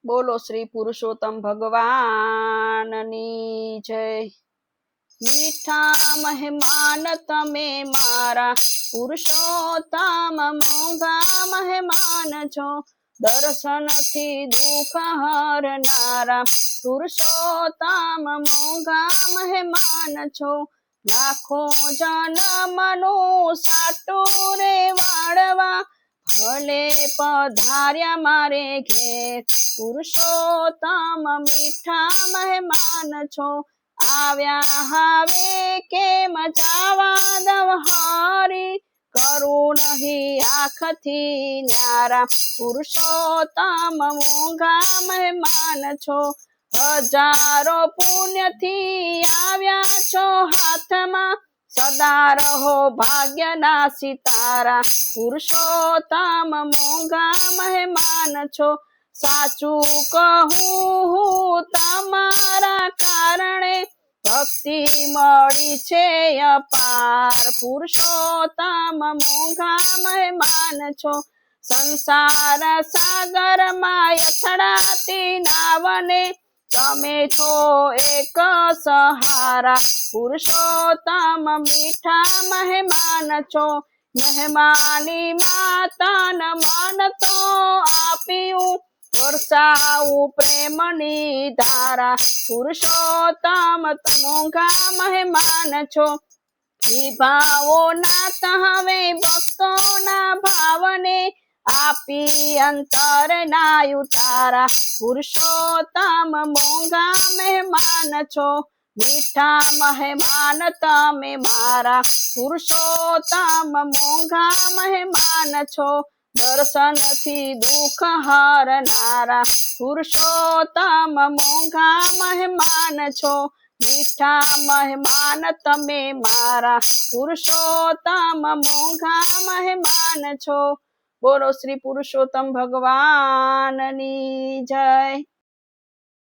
બોલો શ્રી પુરુષોત્તમ ભગવાનની જય। મીઠા મહેમાન તમે મારા પુરુષોત્તમ મોંઘા મહેમાન છો। દર્શનથી દુઃખ હરનારા પુરુષોત્તમ મોંઘા મહેમાન છો। લાખો જન્મનું સાટું રે વાળવા ભલે પધાર્યા મારે ઘેર। પુરુષોત્તમ મીઠા મહેમાન છો। આવ્યા હવે કેમ જાવા દવ હરી કરું નહીં આંખથી ન્યારા। પુરુષોત્તમ મોંઘા મહેમાન છો। હજારો પુણ્યથી આવ્યા છો હાથમાં સદા રહો ભાગ્યના સિતારા। પુરુષોત્તમ મોંઘા મહેમાન છો। સાચું કહું હું તમારા કારણે ભક્તિ મળી છે અપાર। પુરુષોત્તમ મોંઘા મહેમાન છો। સંસાર સાગરમાં અથડાતી નાવને તમે છો એક સહારા। પુરુષોત્તમ મીઠા મહેમાન છો। મહેમાની માતન મન તો આપ્યું વરસાવું પ્રેમની ધારા। પુરુષોત્તમ મોંઘા મહેમાન છો। વિભાવો નાથ હવે ભક્તોના ભાવને આપી અંતરના ઉતારા। પુરુષોત્તમ મોંઘા મહેમાન છો। મીઠા મહેમાન તમે મારા પુરુષોત્તમ મોંઘા મહેમાન છો। દર્શનથી દુઃખ હરનારા પુરુષોત્તમ મોંઘા મહેમાન છો। મીઠા મહેમાન તમે મારા પુરુષોત્તમ મોંઘા મહેમાન છો। બોલો શ્રી પુરુષોત્તમ ભગવાનની જય।